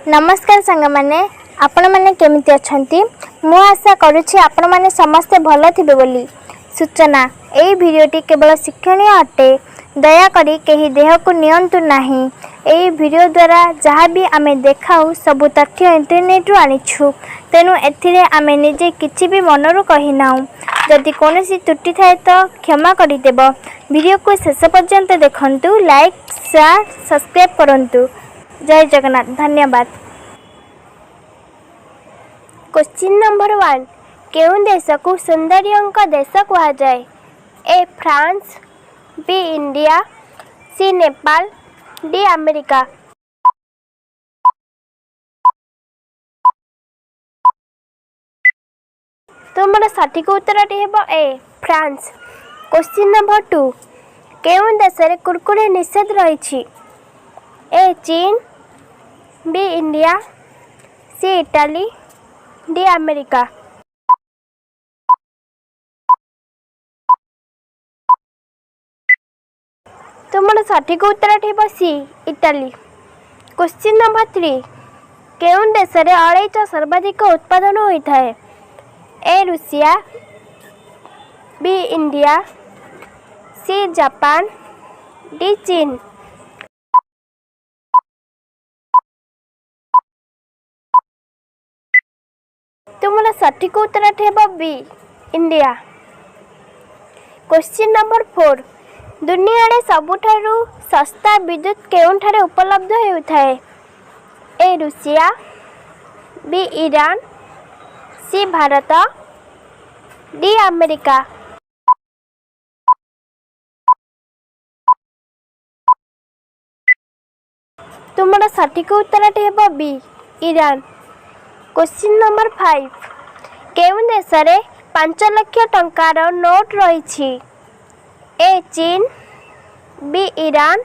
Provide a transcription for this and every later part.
नमस्कार सांग मैंने आपण मैंने केमिति अछंती मु आशा करुछि आपण मैंने समस्ते भल थिबे बोली सूचना एई वीडियोटी केवल शिक्षणीय अटे दयाकरी कहीं देह को नियंतु नाही। एई वीडियो द्वारा जहाँ भी आमे देखाऊ सब तथ्य इंटरनेट रु आनिछु तेणु एथिरे आमे निजे किछि भी मनरु कहि नाउ। जदि कोनोसी त्रुटि थाए तो क्षमा करि देब। वीडियो को शेष पर्यंत देखंतु, लाइक शेयर सब्सक्राइब करंतु। जय जगन्नाथ, धन्यवाद। क्वेश्चन नंबर 1, केउं देश को सौंदर्यंक देश कहा जाए? A France, B India, C Nepal, D America. तुमर सठिक उत्तरटी हेबो ए फ्रांस। क्वेश्चन नंबर 2, केउं देश रे कुरकुरे निषेध रही? ए चीन, B India, C Italy, D America. तुमर सठिक उत्तर हेबो सी इटाली। क्वेश्चन नंबर 3, केउं देश रे अलैच सर्वाधिक उत्पादन होता है? ए रूसिया, B India, C Japan, D चीन। तुमर सठिक उत्तर हेबो बी इंडिया। क्वेश्चन नंबर 4, दुनिया रे सबुठारु सस्ता विद्युत केउंठारे उपलब्ध हेउथाए? ए रूसिया, B Iran, C Bharat, D America. तुमर सठिक उत्तर हेबो बी ईरान। क्वेश्चन नंबर 5, केउं देश रे 5 लाख टंकार नोट रही? ए चीन, B Iran,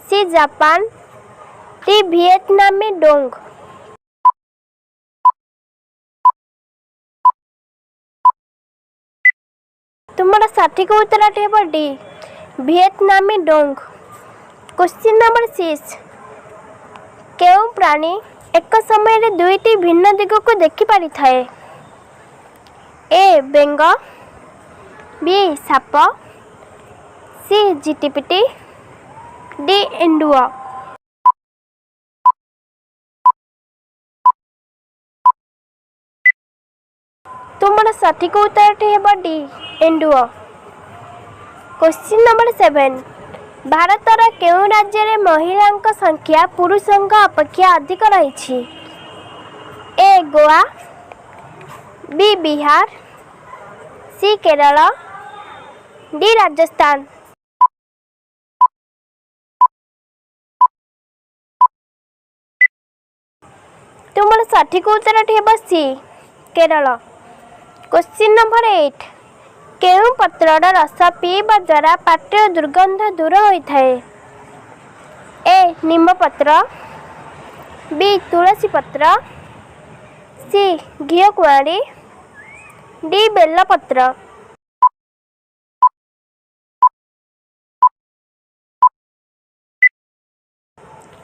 C Japan, D वियतनामी डोंग। तुमर सठिक उत्तर हेबो डी वियतनामी डोंग। क्वेश्चन नंबर 6, केउं प्राणी एक समय रे दुईटी भिन्न दिग को देखि पारि थाए? ए बेंग, बी साप, सी झिटिपिटी, डी एंडुआ। तुमर सठिक उत्तर हेबो डी एंडुआ। क्वेश्चन नंबर 7, भारतर केउं राज्य रे महिलांक संख्या पुरुषंक अपेक्षा अधिक रही? ए गोवा, बी बिहार, सी केरल, डी राजस्थान। तुमर सठिक उत्तर हेबो सी केरल। क्वेश्चन नंबर 8, केउं पत्रर रस पीवा द्वारा पाटर दुर्गंध दूर होता है? ए नीम पत्र, बी तुलसी पत्र, सी घिओ कुआरी, डी बेल पत्र।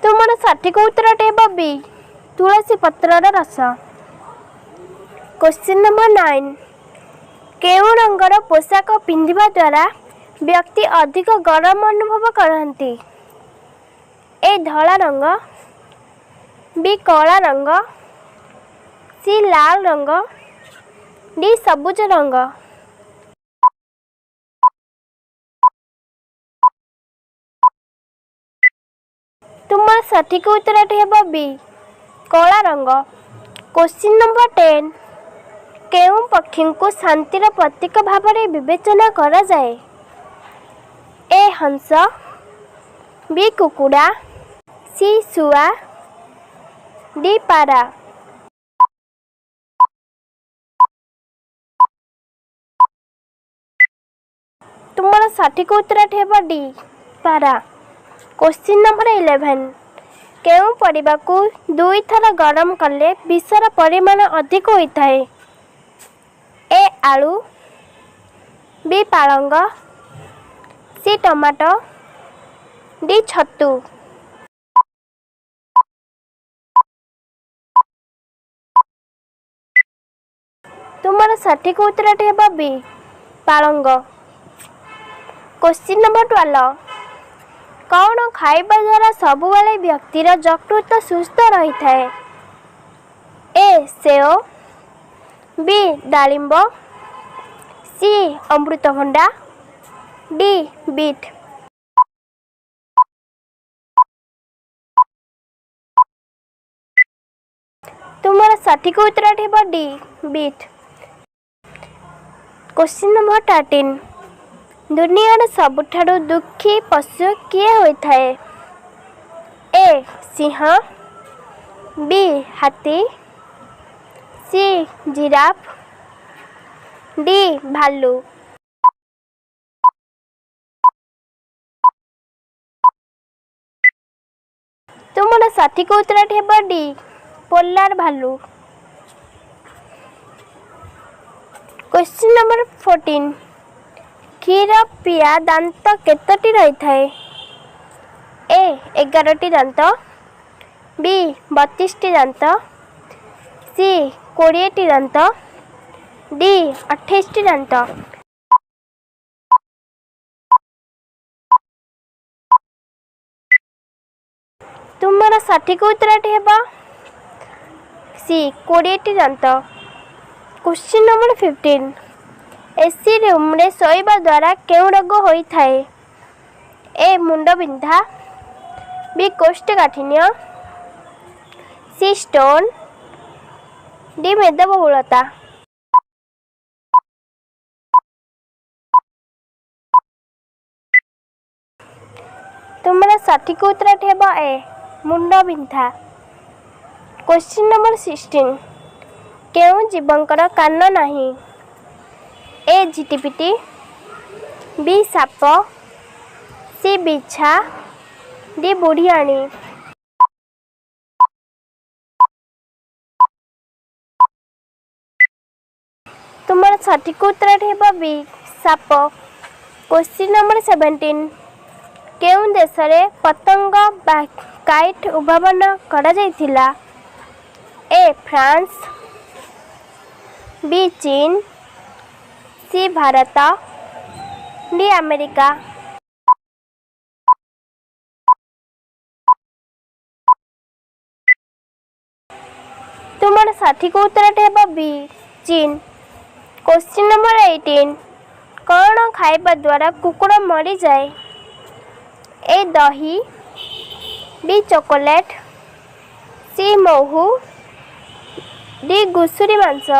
तुमर सठिक उत्तर हेबो बी तुलसी पत्रर रस। क्वेश्चन नंबर 9, केउं रंगर पोशाक पिंधिबा द्वारा व्यक्ति अधिक गरम अनुभव करती? ए धला रंग, बी कला रंग, सी लाल रंग, डी सबुज रंग। तुमर सठिक उत्तर हेबो बी कला रंग। क्वेश्चन नंबर 10, केउं पक्षी को शांतिर प्रतीक भाव में विवेचना करा जाए? ए हंस, बी कुकुड़ा, सी सुआ, डी पारा। तुमर सठिक उत्तर हेबो डी पारा। क्वेश्चन नंबर 11, केउं परिबा को 2 थर गरम कले विषर परिमाण अधिक होता है? ए आलू, बी पालंग, सी टमाटो, डी छतु। तुमर सठिक उत्तरटी हेबा बी पालंग। क्वेश्चन नंबर 12 कौन खाइबा द्वारा सबुबले व्यक्तिर यकृत सुस्थ रही थाए? ए सेव, बी डालिंब, सी अमृतभंडा, डी बीट। तुमर सठिक उत्तर हेबा डी बीट। क्वेश्चन नंबर 13 दुनियार सबुठारु दुखी पशु किए होइथाए? ए सिंह, बी हाथी, सी जिराफ, डी भालू। तुमर सठिक उत्तर हेबा डी पोलार भालू। क्वेश्चन नंबर 14 क्षीर पिया दांत केतोटी रही थाए? ए 11टी दांत, बी 32टी दांत, सी 20टी दांत, डी 28टी दांत। तुमर सठिक उत्तर हेबा सी 20टी दांत। क्वेश्चन नंबर 15 एसी रूम रे सोइबा द्वारा केउ रोग होई थाए? ए मुंड बिंधा, बी कोष्ठकाठिन्य, सी स्टोन, डी मेदबहुलता। तुमरा सठिक उत्तर हेबा ए मुंड बिंधा। क्वेश्चन नंबर 16 केउ जीवंकर कान नाही? ए झिटिपिटी, बी साप, सी बिछा, डी बुढ़ियाणी। तुमर सठिक उत्तर हेबा बी साप। क्वेश्चन नंबर 17 केउ देश रे पतंग बा काइट उद्भावन करा जायथिला? ए फ्रांस, बी चीन, सी भारत, डी अमेरिका। तुमर सठिक उत्तर हेबा बी चीन। क्वेश्चन नंबर 18 कौन खाइबा द्वारा कुकुड़ मरी जाए? ए दही, बी चॉकलेट, सी महू, डी घुसुरी मांस।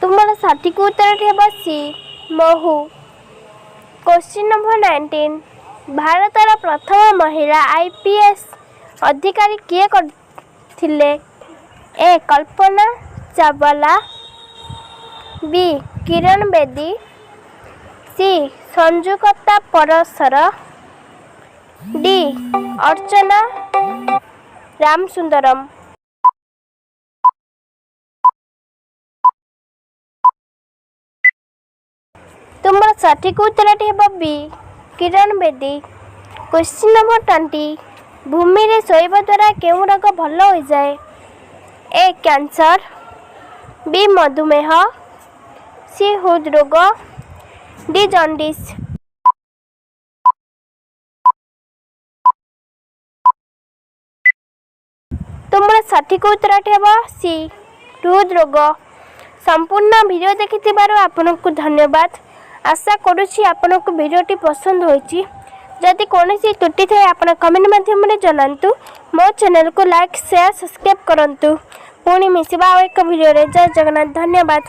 तुमर सठिक उत्तर हेबा सी महू। क्वेश्चन नंबर 19 भारतर प्रथम महिला आईपीएस अधिकारी किए थिले? ए कल्पना चावला, बी किरण बेदी, सी संजुक्ता परसर, डी अर्चना रामसुंदरम। तुमर सठिक उत्तर हेबा B Kiran Bedi. Question number 20 भूमि रे सोइबा द्वारा केउ रोग भल हो जाए? ए कैंसर, बी मधुमेह, सी हृदरोग, डी जॉन्डिस। तुमर सठिक उत्तर हेबा सी हृदरोग। संपूर्ण वीडियो देखिथिबारु आपनकु धन्यवाद। आशा करुछि आपनकु वीडियोटी पसंद होइछि। जदि कोनोसी त्रुटि थाए आपण कमेंट माध्यम रे जनांतु। मो चैनल को लाइक शेयर सब्सक्राइब करंतु। पुणी मिसिबा एक वीडियो रे। जय जगन्नाथ। धन्यवाद।